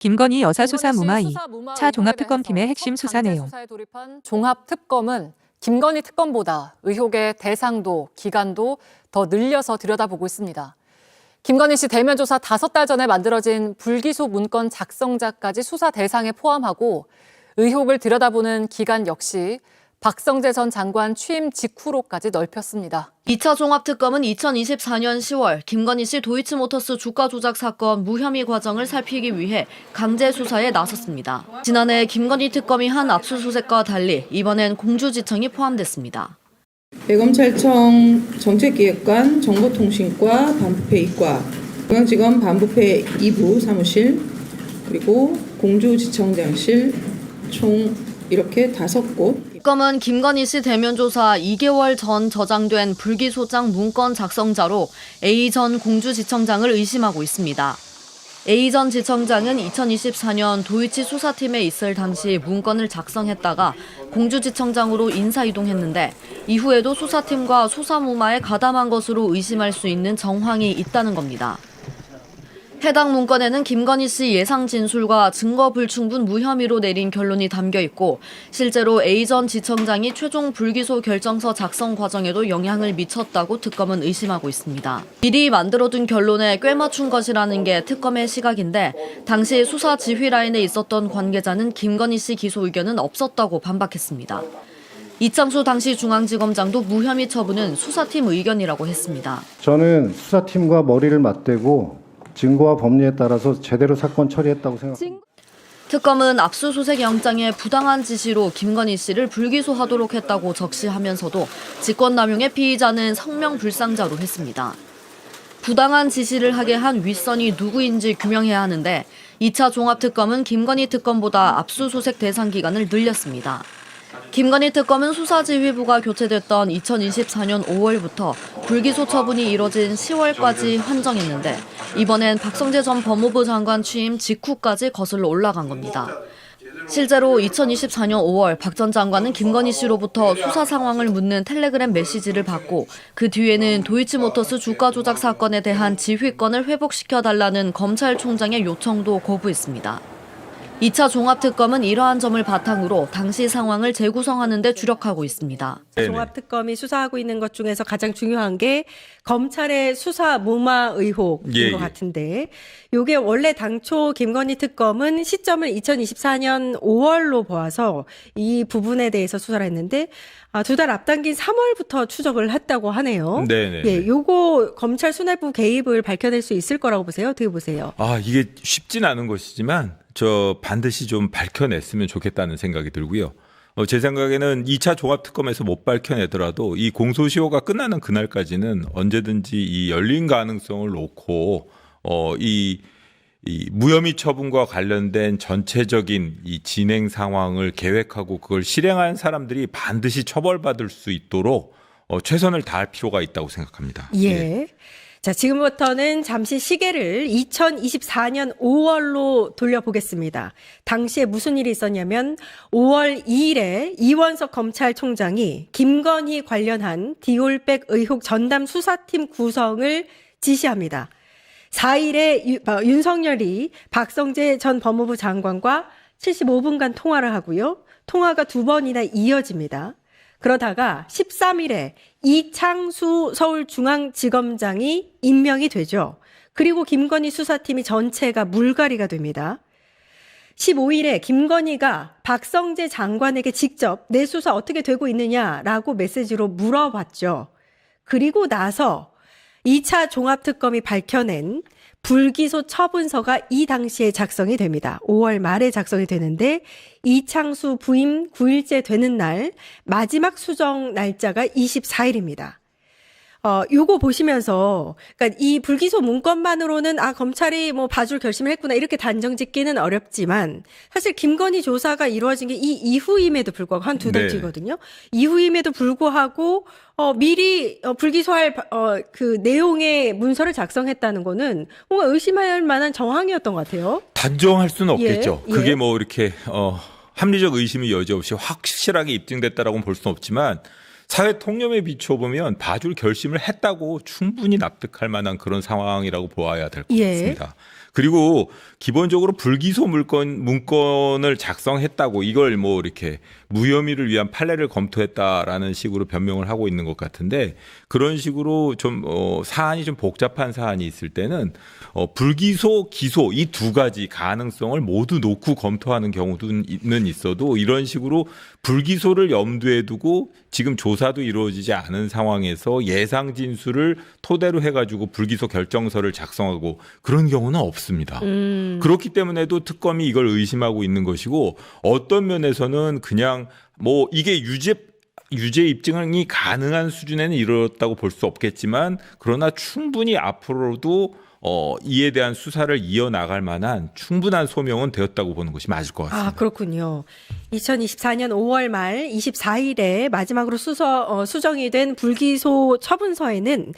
김건희 여사 수사 무마이, 차 종합특검팀의 핵심 수사 내용. 수사에 돌입한 종합특검은 김건희 특검보다 의혹의 대상도 기간도 더 늘려서 들여다보고 있습니다. 김건희 씨 대면 조사 5달 전에 만들어진 불기소 문건 작성자까지 수사 대상에 포함하고 의혹을 들여다보는 기간 역시 박성재 전 장관 취임 직후로까지 넓혔습니다. 2차 종합특검은 2024년 10월 김건희 씨 도이치모터스 주가 조작 사건 무혐의 과정을 살피기 위해 강제 수사에 나섰습니다. 지난해 김건희 특검이 한 압수수색과 달리 이번엔 공주지청이 포함됐습니다. 대검찰청 정책기획관 정보통신과 반부패 2과 중앙지검 반부패 2부 사무실 그리고 공주지청장실 총 이렇게 5곳. 특검은 김건희 씨 대면 조사 2개월 전 저장된 불기소장 문건 작성자로 A 전 공주지청장을 의심하고 있습니다. A 전 지청장은 2024년 도이치 수사팀에 있을 당시 문건을 작성했다가 공주지청장으로 인사이동했는데 이후에도 수사팀과 수사무마에 가담한 것으로 의심할 수 있는 정황이 있다는 겁니다. 해당 문건에는 김건희 씨 예상 진술과 증거 불충분 무혐의로 내린 결론이 담겨 있고 실제로 A 전 지청장이 최종 불기소 결정서 작성 과정에도 영향을 미쳤다고 특검은 의심하고 있습니다. 미리 만들어둔 결론에 꽤 맞춘 것이라는 게 특검의 시각인데 당시 수사 지휘 라인에 있었던 관계자는 김건희 씨 기소 의견은 없었다고 반박했습니다. 이창수 당시 중앙지검장도 무혐의 처분은 수사팀 의견이라고 했습니다. 저는 수사팀과 머리를 맞대고 증거와 법리에 따라서 제대로 사건 처리했다고 생각합니다. 특검은 압수수색 영장에 부당한 지시로 김건희 씨를 불기소하도록 했다고 적시하면서도 직권남용의 피의자는 성명불상자로 했습니다. 부당한 지시를 하게 한 윗선이 누구인지 규명해야 하는데 2차 종합특검은 김건희 특검보다 압수수색 대상 기간을 늘렸습니다. 김건희 특검은 수사지휘부가 교체됐던 2024년 5월부터 불기소 처분이 이뤄진 10월까지 환정했는데 이번엔 박성재 전 법무부 장관 취임 직후까지 거슬러 올라간 겁니다. 실제로 2024년 5월 박 전 장관은 김건희 씨로부터 수사 상황을 묻는 텔레그램 메시지를 받고 그 뒤에는 도이치모터스 주가 조작 사건에 대한 지휘권을 회복시켜달라는 검찰총장의 요청도 거부했습니다. 2차 종합특검은 이러한 점을 바탕으로 당시 상황을 재구성하는 데 주력하고 있습니다. 종합특검이 수사하고 있는 것 중에서 가장 중요한 게 검찰의 수사 무마 의혹인 것 같은데 이게 원래 당초 김건희 특검은 시점을 2024년 5월로 보아서 이 부분에 대해서 수사를 했는데 2달 앞당긴 3월부터 추적을 했다고 하네요. 네네. 예, 요거 검찰 수뇌부 개입을 밝혀낼 수 있을 거라고 보세요? 어떻게 보세요? 이게 쉽진 않은 것이지만 반드시 좀 밝혀냈으면 좋겠다는 생각이 들고요. 제 생각에는 2차 종합특검에서 못 밝혀내더라도 이 공소시효가 끝나는 그날까지는 언제든지 이 열린 가능성을 놓고 이 무혐의 처분과 관련된 전체적인 이 진행 상황을 계획하고 그걸 실행한 사람들이 반드시 처벌받을 수 있도록 최선을 다할 필요가 있다고 생각합니다. 예. 자, 지금부터는 잠시 시계를 2024년 5월로 돌려보겠습니다. 당시에 무슨 일이 있었냐면 5월 2일에 이원석 검찰총장이 김건희 관련한 디올백 의혹 전담 수사팀 구성을 지시합니다. 4일에 윤석열이 박성재 전 법무부 장관과 75분간 통화를 하고요. 통화가 2번이나 이어집니다. 그러다가 13일에 이창수 서울중앙지검장이 임명이 되죠. 그리고 김건희 수사팀이 전체가 물갈이가 됩니다. 15일에 김건희가 박성재 장관에게 직접 내 수사 어떻게 되고 있느냐라고 메시지로 물어봤죠. 그리고 나서 2차 종합특검이 밝혀낸 불기소 처분서가 이 당시에 작성이 됩니다. 5월 말에 작성이 되는데 이창수 부임 9일째 되는 날 마지막 수정 날짜가 24일입니다. 요거 보시면서 그러니까 이 불기소 문건만으로는 검찰이 봐줄 결심을 했구나 이렇게 단정 짓기는 어렵지만 사실 김건희 조사가 이루어진 게 이 이후임에도 불구하고 한 2달 뒤거든요. 이후임에도 불구하고 미리 불기소할 그 내용의 문서를 작성했다는 거는 뭔가 의심할 만한 정황이었던 것 같아요. 단정할 수는 없겠죠. 예. 그게 이렇게 합리적 의심이 여지없이 확실하게 입증됐다라고는 볼 수는 없지만 사회 통념에 비춰보면 봐줄 결심을 했다고 충분히 납득할 만한 그런 상황이라고 보아야 될 것 같습니다. 그리고 기본적으로 불기소 문건을 작성했다고 이걸 뭐 이렇게 무혐의를 위한 판례를 검토했다라는 식으로 변명을 하고 있는 것 같은데 그런 식으로 좀 사안이 좀 복잡한 사안이 있을 때는 불기소, 기소 이 두 가지 가능성을 모두 놓고 검토하는 경우는 있어도 이런 식으로 불기소를 염두에 두고 지금 조사도 이루어지지 않은 상황에서 예상 진술을 토대로 해가지고 불기소 결정서를 작성하고 그런 경우는 없습니다. 그렇기 때문에도 특검이 이걸 의심하고 있는 것이고 어떤 면에서는 그냥 뭐 이게 유죄 입증이 가능한 수준에는 이르렀다고 볼 수 없겠지만 그러나 충분히 앞으로도 이에 대한 수사를 이어나갈 만한 충분한 소명은 되었다고 보는 것이 맞을 것 같습니다. 아, 그렇군요. 2024년 5월 말 24일에 마지막으로 수정이 된 불기소 처분서에는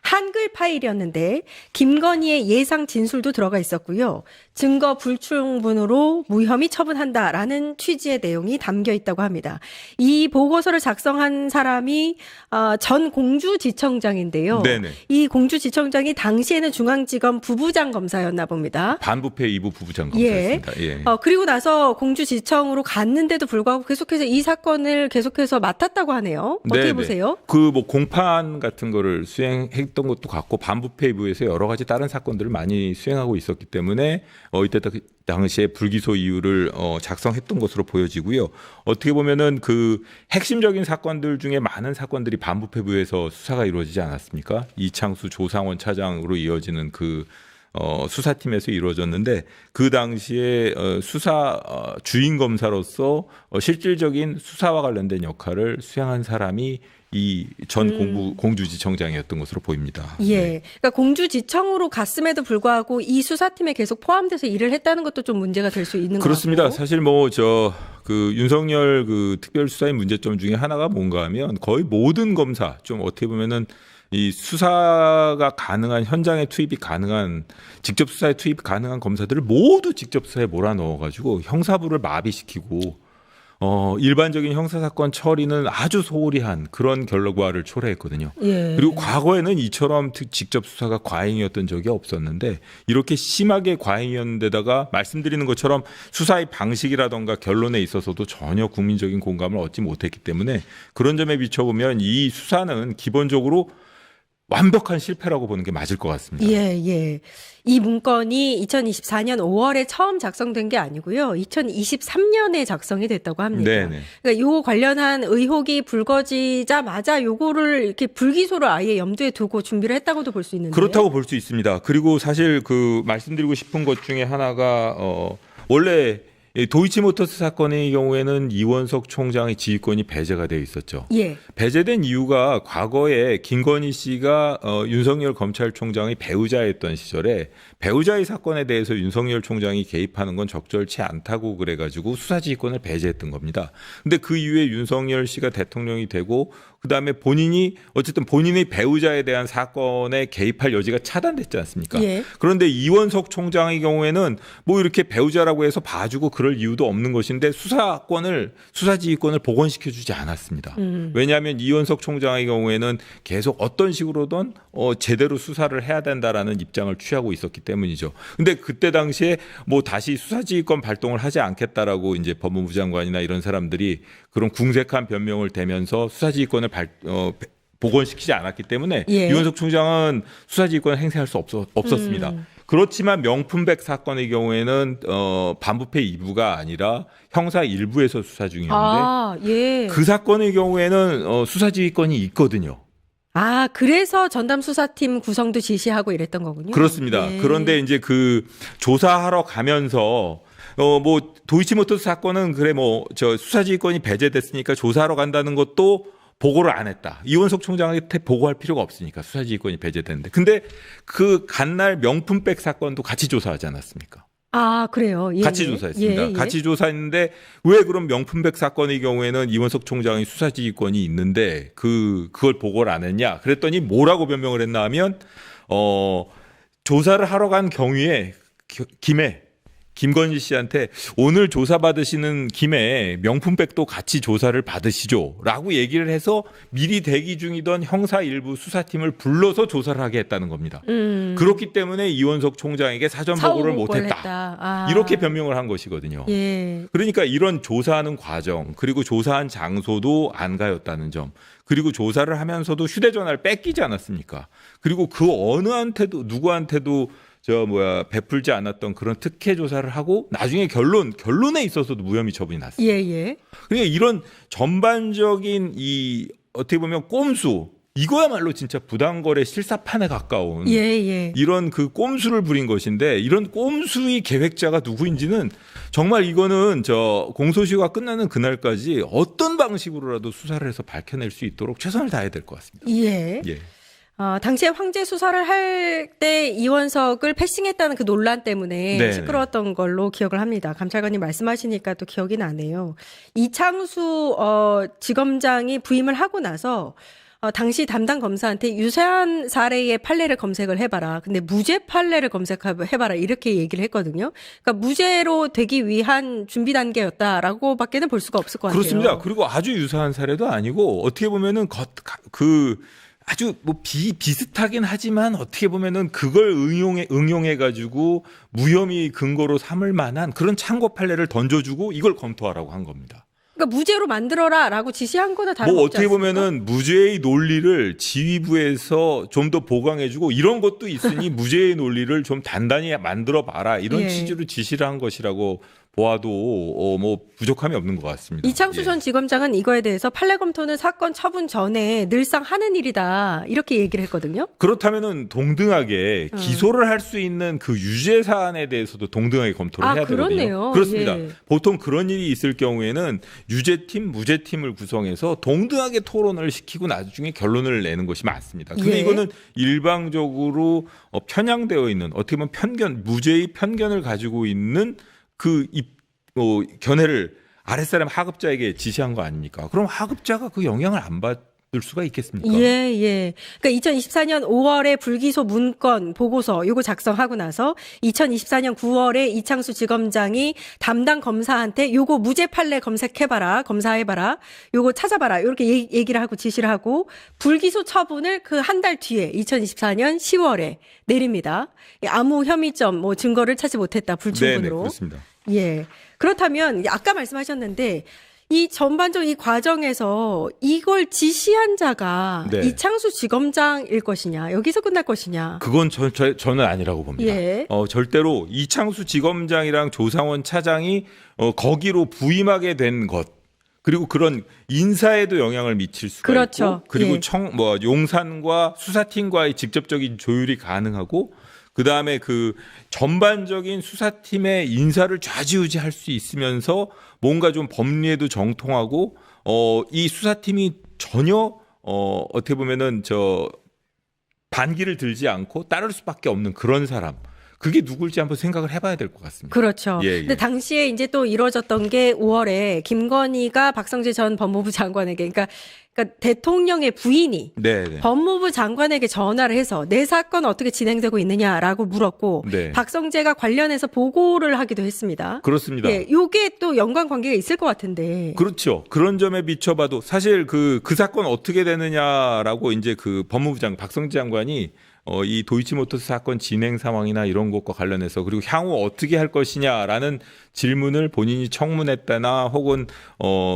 한글 파일이었는데 김건희의 예상 진술도 들어가 있었고요. 증거 불충분으로 무혐의 처분한다라는 취지의 내용이 담겨 있다고 합니다. 이 보고서를 작성한 사람이 전 공주지청장인데요. 네네. 이 공주지청장이 당시에는 중앙지검 부부장 검사였나 봅니다. 반부패 2부 부부장 검사였습니다. 예. 그리고 나서 공주지청으로 갔는데도 불구하고 계속해서 이 사건을 계속해서 맡았다고 하네요. 어떻게 네네. 보세요? 그 뭐 공판 같은 거를 수행했던 것도 같고 반부패 2부에서 여러 가지 다른 사건들을 많이 수행하고 있었기 때문에 이때 당시에 불기소 이유를 작성했던 것으로 보여지고요. 어떻게 보면은 그 핵심적인 사건들 중에 많은 사건들이 반부패부에서 수사가 이루어지지 않았습니까? 이창수 조상원 차장으로 이어지는 그 수사팀에서 이루어졌는데 그 당시에 수사 주인 검사로서 실질적인 수사와 관련된 역할을 수행한 사람이 이 전 공주지청장이었던 것으로 보입니다. 예. 네. 그러니까 공주지청으로 갔음에도 불구하고 이 수사팀에 계속 포함돼서 일을 했다는 것도 좀 문제가 될 수 있는 것 그렇습니다. 같고. 사실 그 윤석열 그 특별수사의 문제점 중에 하나가 뭔가 하면 거의 모든 검사 좀 어떻게 보면은 이 수사가 가능한 현장에 투입이 가능한 직접 수사에 투입 가능한 검사들을 모두 직접 수사에 몰아넣어가지고 형사부를 마비시키고 일반적인 형사사건 처리는 아주 소홀히 한 그런 결과를 초래했거든요. 예. 그리고 과거에는 이처럼 직접 수사가 과잉이었던 적이 없었는데 이렇게 심하게 과잉이었는데다가 말씀드리는 것처럼 수사의 방식이라던가 결론에 있어서도 전혀 국민적인 공감을 얻지 못했기 때문에 그런 점에 비춰보면 이 수사는 기본적으로 완벽한 실패라고 보는 게 맞을 것 같습니다. 예. 이 문건이 2024년 5월에 처음 작성된 게 아니고요. 2023년에 작성이 됐다고 합니다. 네네. 그러니까 요 관련한 의혹이 불거지자마자 요거를 이렇게 불기소를 아예 염두에 두고 준비를 했다고도 볼 수 있는데. 그렇다고 볼 수 있습니다. 그리고 사실 그 말씀드리고 싶은 것 중에 하나가 원래 도이치모터스 사건의 경우에는 이원석 총장의 지휘권이 배제가 되어 있었죠. 예. 배제된 이유가 과거에 김건희 씨가 윤석열 검찰총장의 배우자였던 시절에 배우자의 사건에 대해서 윤석열 총장이 개입하는 건 적절치 않다고 그래가지고 수사지휘권을 배제했던 겁니다. 근데 그 이후에 윤석열 씨가 대통령이 되고 그다음에 본인이 어쨌든 본인의 배우자에 대한 사건에 개입할 여지가 차단됐지 않습니까? 예. 그런데 이원석 총장의 경우에는 뭐 이렇게 배우자라고 해서 봐주고 그럴 이유도 없는 것인데 수사지휘권을 복원시켜주지 않았습니다. 왜냐하면 이원석 총장의 경우에는 계속 어떤 식으로든 제대로 수사를 해야 된다라는 입장을 취하고 있었기 때문이죠. 근데 그때 당시에 뭐 다시 수사지휘권 발동을 하지 않겠다라고 이제 법무부 장관이나 이런 사람들이 그런 궁색한 변명을 대면서 수사지휘권을 복원시키지 않았기 때문에 예. 이원석 총장은 수사지휘권을 행사할 수 없었습니다. 그렇지만 명품백 사건의 경우에는 반부패 2부가 아니라 형사 1부에서 수사 중이었는데 예. 그 사건의 경우에는 수사지휘권이 있거든요. 그래서 전담 수사팀 구성도 지시하고 이랬던 거군요. 그렇습니다. 예. 그런데 이제 그 조사하러 가면서 뭐 도이치모터스 사건은 그래 뭐 저 수사지휘권이 배제됐으니까 조사하러 간다는 것도 보고를 안 했다. 이원석 총장한테 보고할 필요가 없으니까 수사지휘권이 배제됐는데. 근데 그 간날 명품백 사건도 같이 조사하지 않았습니까? 그래요. 예. 같이 조사했습니다. 예. 같이 조사했는데 왜 그럼 명품백 사건의 경우에는 이원석 총장의 수사지휘권이 있는데 그걸 보고를 안 했냐? 그랬더니 뭐라고 변명을 했나 하면 조사를 하러 간 경위에 김에 김건희 씨한테 오늘 조사받으시는 김에 명품백도 같이 조사를 받으시죠라고 얘기를 해서 미리 대기 중이던 형사 일부 수사팀을 불러서 조사를 하게 했다는 겁니다. 그렇기 때문에 이원석 총장에게 사전 보고를 못했다. 이렇게 변명을 한 것이거든요. 예. 그러니까 이런 조사하는 과정 그리고 조사한 장소도 안가였다는 점 그리고 조사를 하면서도 휴대전화를 뺏기지 않았습니까? 그리고 그 어느한테도 누구한테도 베풀지 않았던 그런 특혜 조사를 하고 나중에 결론에 있어서도 무혐의 처분이 났습니다. 예. 그러니까 이런 전반적인 이 어떻게 보면 꼼수 이거야말로 진짜 부당거래 실사판에 가까운 이런 그 꼼수를 부린 것인데 이런 꼼수의 계획자가 누구인지는 정말 이거는 공소시효가 끝나는 그날까지 어떤 방식으로라도 수사를 해서 밝혀낼 수 있도록 최선을 다해야 될 것 같습니다. 예. 당시에 황제 수사를 할 때 이원석을 패싱했다는 그 논란 때문에 네네. 시끄러웠던 걸로 기억을 합니다. 감찰관님 말씀하시니까 또 기억이 나네요. 이창수 지검장이 부임을 하고 나서 당시 담당 검사한테 유사한 사례의 판례를 검색을 해봐라. 근데 무죄 판례를 검색해봐라. 이렇게 얘기를 했거든요. 그러니까 무죄로 되기 위한 준비 단계였다라고밖에는 볼 수가 없을 것 같아요. 그렇습니다. 그리고 아주 유사한 사례도 아니고 어떻게 보면은 아주 비슷하긴 하지만 어떻게 보면은 그걸 응용해 가지고 무혐의 근거로 삼을 만한 그런 참고 판례를 던져주고 이걸 검토하라고 한 겁니다. 그러니까 무죄로 만들어라라고 지시한 거나 다름없지 어떻게 않습니까? 보면은 무죄의 논리를 지휘부에서 좀 더 보강해주고 이런 것도 있으니 무죄의 논리를 좀 단단히 만들어 봐라 이런 취지로 지시를 한 것이라고 보아도 부족함이 없는 것 같습니다. 이창수 전 지검장은 이거에 대해서 판례 검토는 사건 처분 전에 늘상 하는 일이다 이렇게 얘기를 했거든요. 그렇다면은 동등하게 기소를 할 수 있는 그 유죄 사안에 대해서도 동등하게 검토를 해야 그렇네요. 되거든요. 그렇습니다. 예. 보통 그런 일이 있을 경우에는 유죄팀, 무죄팀을 구성해서 동등하게 토론을 시키고 나중에 결론을 내는 것이 맞습니다. 근데 이거는 일방적으로 편향되어 있는 어떻게 보면 무죄의 편견을 가지고 있는 견해를 아랫사람 하급자에게 지시한 거 아닙니까? 그럼 하급자가 그 영향을 안 받을 수가 있겠습니까? 예. 그러니까 2024년 5월에 불기소 문건 보고서 요거 작성하고 나서 2024년 9월에 이창수 지검장이 담당 검사한테 요거 무죄 판례 검사해봐라, 요거 찾아봐라 이렇게 얘기를 하고 지시를 하고 불기소 처분을 그 한 달 뒤에 2024년 10월에 내립니다. 아무 혐의점 증거를 찾지 못했다 불충분으로. 네네, 그렇습니다. 예. 그렇다면 아까 말씀하셨는데 이 전반적 이 과정에서 이걸 지시한 자가 이창수 지검장일 것이냐, 여기서 끝날 것이냐. 그건 저는 아니라고 봅니다. 절대로 이창수 지검장이랑 조상원 차장이 거기로 부임하게 된 것. 그리고 그런 인사에도 영향을 미칠 수가 있고, 그리고 용산과 수사팀과의 직접적인 조율이 가능하고, 그 다음에 그 전반적인 수사팀의 인사를 좌지우지할 수 있으면서 뭔가 좀 법리에도 정통하고 이 수사팀이 전혀 어떻게 보면은 반기를 들지 않고 따를 수밖에 없는 그런 사람. 그게 누굴지 한번 생각을 해봐야 될 것 같습니다. 그렇죠. 근데 당시에 이제 또 이루어졌던 게 5월에 김건희가 박성재 전 법무부 장관에게, 그러니까 대통령의 부인이 법무부 장관에게 전화를 해서 내 사건 어떻게 진행되고 있느냐라고 물었고 박성재가 관련해서 보고를 하기도 했습니다. 그렇습니다. 이게 또 연관 관계가 있을 것 같은데. 그렇죠. 그런 점에 비춰봐도 사실 그 사건 어떻게 되느냐라고 이제 그 법무부 박성재 장관이 이 도이치모터스 사건 진행 상황이나 이런 것과 관련해서 그리고 향후 어떻게 할 것이냐라는 질문을 본인이 청문했다나 혹은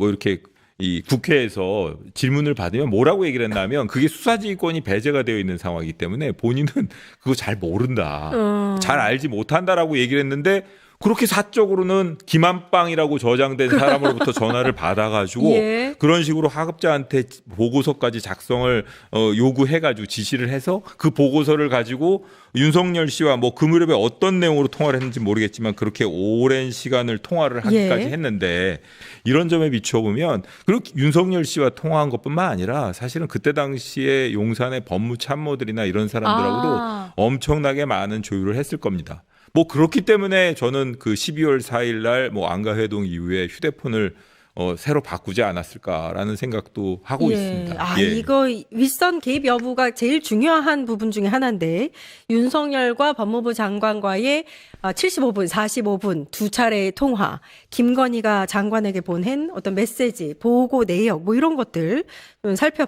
이렇게 이 국회에서 질문을 받으면 뭐라고 얘기를 했냐면 그게 수사지휘권이 배제가 되어 있는 상황이기 때문에 본인은 그거 잘 모른다. 잘 알지 못한다라고 얘기를 했는데 그렇게 사적으로는 김한빵이라고 저장된 사람으로부터 전화를 받아가지고 그런 식으로 하급자한테 보고서까지 작성을 요구해가지고 지시를 해서 그 보고서를 가지고 윤석열 씨와 그 무렵에 어떤 내용으로 통화를 했는지 모르겠지만 그렇게 오랜 시간을 통화를 하기까지 했는데 이런 점에 비춰보면 그리고 윤석열 씨와 통화한 것뿐만 아니라 사실은 그때 당시에 용산의 법무참모들이나 이런 사람들하고도 엄청나게 많은 조율을 했을 겁니다. 그렇기 때문에 저는 그 12월 4일 날 안가회동 이후에 휴대폰을 새로 바꾸지 않았을까라는 생각도 하고 있습니다. 이거 윗선 개입 여부가 제일 중요한 부분 중에 하나인데 윤석열과 법무부 장관과의 75분, 45분 두 차례의 통화, 김건희가 장관에게 보낸 어떤 메시지, 보고 내역 뭐 이런 것들 좀 살펴봐야